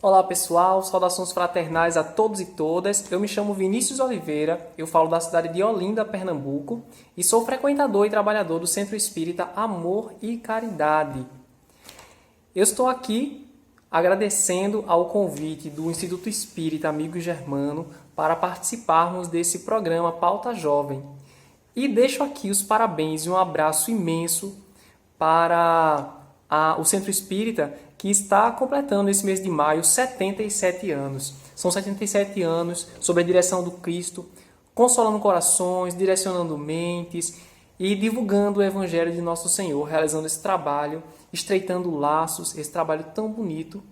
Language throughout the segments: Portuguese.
Olá pessoal, saudações fraternais a todos e todas. Eu me chamo Vinícius Oliveira, eu falo da cidade de Olinda, Pernambuco, e sou frequentador e trabalhador do Centro Espírita Amor e Caridade. Eu estou aqui agradecendo ao convite do Instituto Espírita Amigo Germano para participarmos desse programa Pauta Jovem. E deixo aqui os parabéns e um abraço imenso para o Centro Espírita, que está completando esse mês de maio 77 anos. São 77 anos sob a direção do Cristo, consolando corações, direcionando mentes e divulgando o Evangelho de Nosso Senhor, realizando esse trabalho, estreitando laços, esse trabalho tão bonito,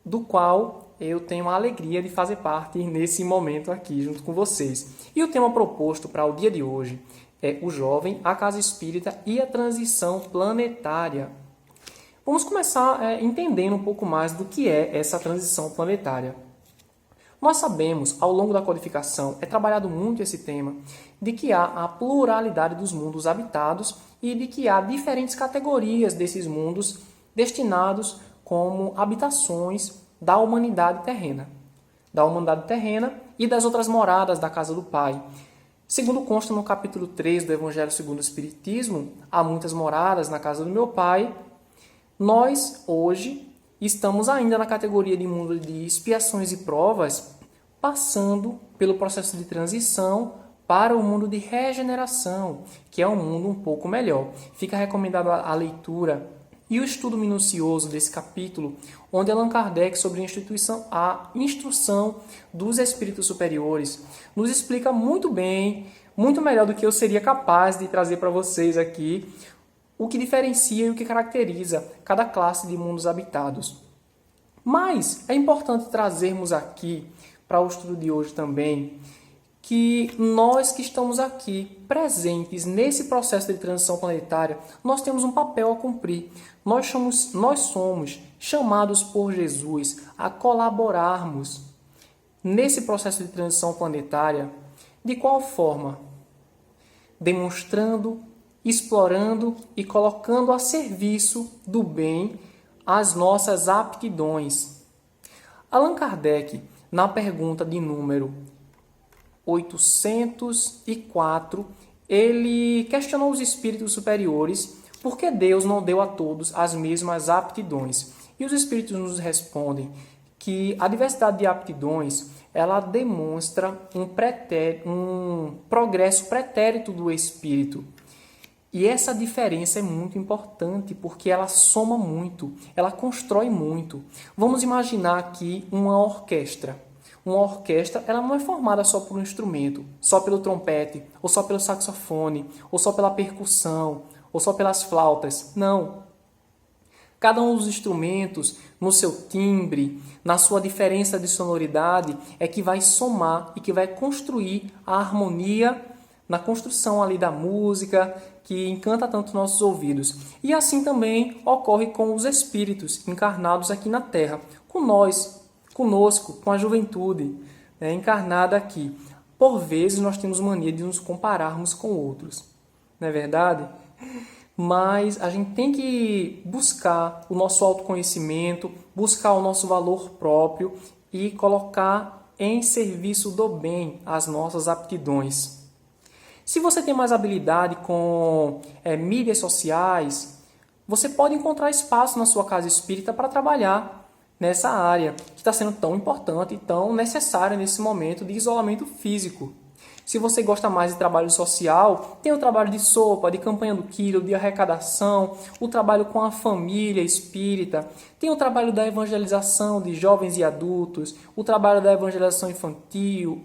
do qual eu tenho a alegria de fazer parte nesse momento aqui junto com vocês. E o tema proposto para o dia de hoje é o jovem, a casa espírita e a transição planetária. Vamos começar entendendo um pouco mais do que é essa transição planetária. Nós sabemos, ao longo da codificação, é trabalhado muito esse tema, de que há a pluralidade dos mundos habitados e de que há diferentes categorias desses mundos destinados como habitações da humanidade terrena. Da humanidade terrena e das outras moradas da casa do Pai. Segundo consta no capítulo 3 do Evangelho segundo o Espiritismo, há muitas moradas na casa do meu Pai. Nós, hoje, estamos ainda na categoria de mundo de expiações e provas, passando pelo processo de transição para o mundo de regeneração, que é um mundo um pouco melhor. Fica recomendado a leitura e o estudo minucioso desse capítulo, onde Allan Kardec, sobre a instrução dos espíritos superiores, nos explica muito bem, muito melhor do que eu seria capaz de trazer para vocês aqui, o que diferencia e o que caracteriza cada classe de mundos habitados. Mas é importante trazermos aqui, para o estudo de hoje também, que nós que estamos aqui presentes nesse processo de transição planetária, nós temos um papel a cumprir. Nós somos chamados por Jesus a colaborarmos nesse processo de transição planetária. De qual forma? Demonstrando, explorando e colocando a serviço do bem as nossas aptidões. Allan Kardec, na pergunta de número 804, ele questionou os espíritos superiores por que Deus não deu a todos as mesmas aptidões. E os espíritos nos respondem que a diversidade de aptidões ela demonstra um progresso pretérito do espírito. E essa diferença é muito importante porque ela soma muito, ela constrói muito. Vamos imaginar aqui uma orquestra. Uma orquestra ela não é formada só por um instrumento, só pelo trompete, ou só pelo saxofone, ou só pela percussão, ou só pelas flautas. Não. Cada um dos instrumentos, no seu timbre, na sua diferença de sonoridade, é que vai somar e que vai construir a harmonia na construção ali da música, que encanta tanto nossos ouvidos. E assim também ocorre com os espíritos encarnados aqui na Terra, com nós, conosco, com a juventude encarnada aqui. Por vezes nós temos mania de nos compararmos com outros, não é verdade? Mas a gente tem que buscar o nosso autoconhecimento, buscar o nosso valor próprio e colocar em serviço do bem as nossas aptidões. Se você tem mais habilidade com mídias sociais, você pode encontrar espaço na sua casa espírita para trabalhar nessa área que está sendo tão importante e tão necessária nesse momento de isolamento físico. Se você gosta mais de trabalho social, tem o trabalho de sopa, de campanha do quilo, de arrecadação, o trabalho com a família espírita, tem o trabalho da evangelização de jovens e adultos, o trabalho da evangelização infantil,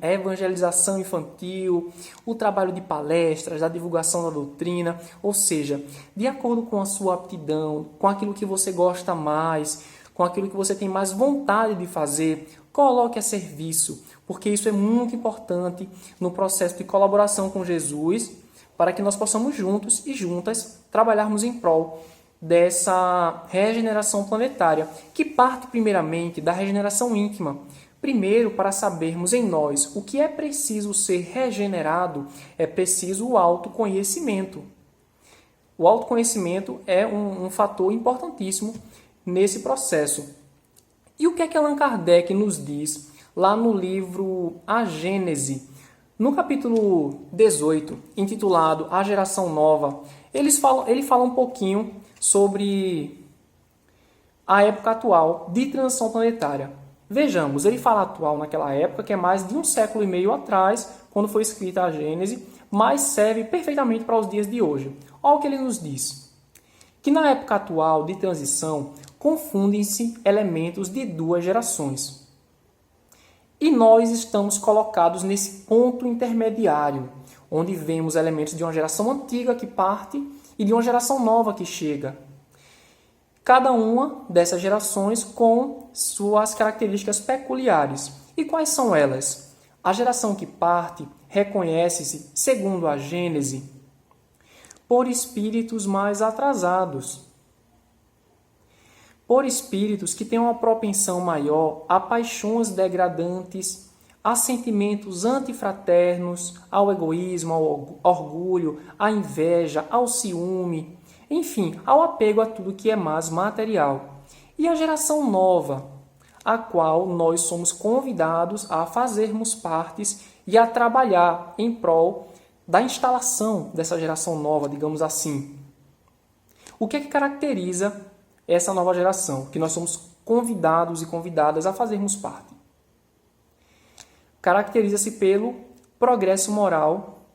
o trabalho de palestras, da divulgação da doutrina, ou seja, de acordo com a sua aptidão, com aquilo que você gosta mais, com aquilo que você tem mais vontade de fazer, coloque a serviço, porque isso é muito importante no processo de colaboração com Jesus, para que nós possamos juntos e juntas trabalharmos em prol dessa regeneração planetária, que parte primeiramente da regeneração íntima. Primeiro, para sabermos em nós o que é preciso ser regenerado, é preciso o autoconhecimento. O autoconhecimento é um fator importantíssimo nesse processo. E o que é que Allan Kardec nos diz lá no livro A Gênese, no capítulo 18, intitulado A Geração Nova? Ele fala um pouquinho sobre a época atual de transição planetária. Vejamos, ele fala atual naquela época, que é mais de 1,5 século atrás, quando foi escrita a Gênese, mas serve perfeitamente para os dias de hoje. Olha o que ele nos diz. Que na época atual de transição, confundem-se elementos de duas gerações. E nós estamos colocados nesse ponto intermediário, onde vemos elementos de uma geração antiga que parte e de uma geração nova que chega. Cada uma dessas gerações com suas características peculiares. E quais são elas? A geração que parte reconhece-se, segundo a Gênese, por espíritos mais atrasados, por espíritos que têm uma propensão maior a paixões degradantes, a sentimentos antifraternos, ao egoísmo, ao orgulho, à inveja, ao ciúme, enfim, ao apego a tudo que é mais material. E a geração nova, a qual nós somos convidados a fazermos partes e a trabalhar em prol da instalação dessa geração nova, digamos assim. O que é que caracteriza essa nova geração, que nós somos convidados e convidadas a fazermos parte? Caracteriza-se pelo progresso moral,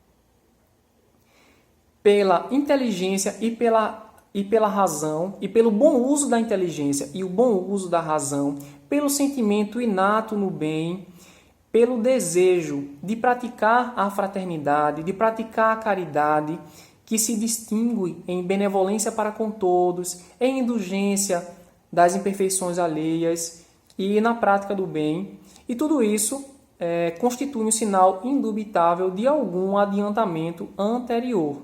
pela inteligência e pela razão, e pelo bom uso da inteligência e o bom uso da razão, pelo sentimento inato no bem, pelo desejo de praticar a fraternidade, de praticar a caridade, que se distingue em benevolência para com todos, em indulgência das imperfeições alheias e na prática do bem. E tudo isso constitui um sinal indubitável de algum adiantamento anterior.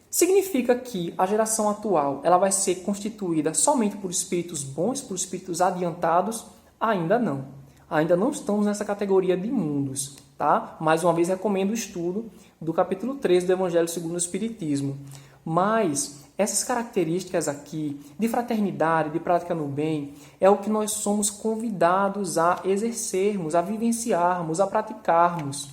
Significa que a geração atual ela vai ser constituída somente por espíritos bons, por espíritos adiantados? Ainda não. Ainda não estamos nessa categoria de mundos, tá? Mais uma vez recomendo o estudo do capítulo 13 do Evangelho segundo o Espiritismo. Mas essas características aqui de fraternidade, de prática no bem, é o que nós somos convidados a exercermos, a vivenciarmos, a praticarmos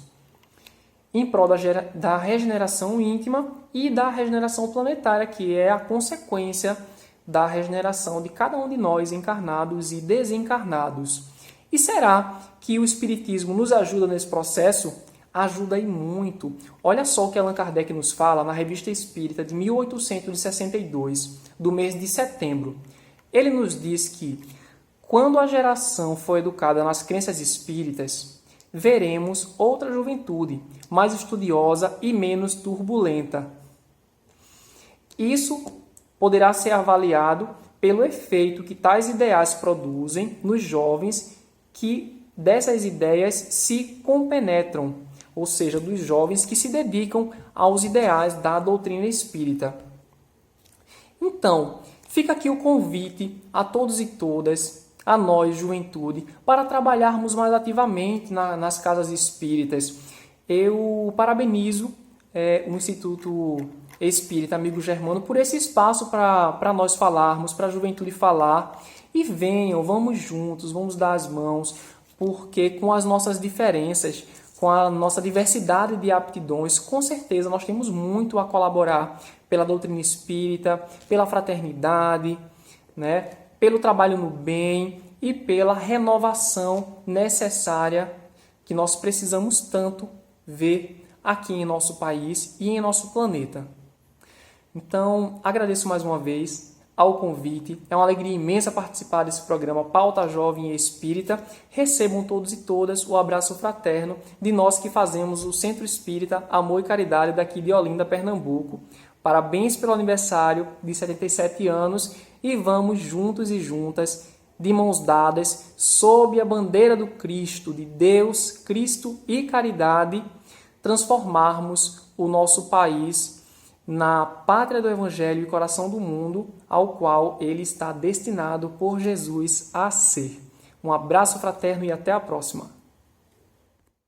em prol da regeneração íntima e da regeneração planetária, que é a consequência da regeneração de cada um de nós, encarnados e desencarnados. E será que o Espiritismo nos ajuda nesse processo? Ajuda e muito. Olha só o que Allan Kardec nos fala na Revista Espírita de 1862, do mês de setembro. Ele nos diz que, quando a geração for educada nas crenças espíritas, veremos outra juventude, mais estudiosa e menos turbulenta. Isso poderá ser avaliado pelo efeito que tais ideais produzem nos jovens que dessas ideias se compenetram, ou seja, dos jovens que se dedicam aos ideais da doutrina espírita. Então, fica aqui o convite a todos e todas, a nós, juventude, para trabalharmos mais ativamente nas casas espíritas. Eu parabenizo o Instituto Espírita Amigo Germano por esse espaço para nós falarmos, para a juventude falar. E venham, vamos juntos, vamos dar as mãos, porque com as nossas diferenças, com a nossa diversidade de aptidões, com certeza nós temos muito a colaborar pela doutrina espírita, pela fraternidade, né? Pelo trabalho no bem e pela renovação necessária que nós precisamos tanto ver aqui em nosso país e em nosso planeta. Então, agradeço mais uma vez ao convite. É uma alegria imensa participar desse programa Pauta Jovem e Espírita. Recebam todos e todas o abraço fraterno de nós que fazemos o Centro Espírita Amor e Caridade daqui de Olinda, Pernambuco. Parabéns pelo aniversário de 77 anos e vamos juntos e juntas, de mãos dadas, sob a bandeira do Cristo, de Deus, Cristo e caridade, transformarmos o nosso país na pátria do Evangelho e coração do mundo, ao qual ele está destinado por Jesus a ser. Um abraço fraterno e até a próxima.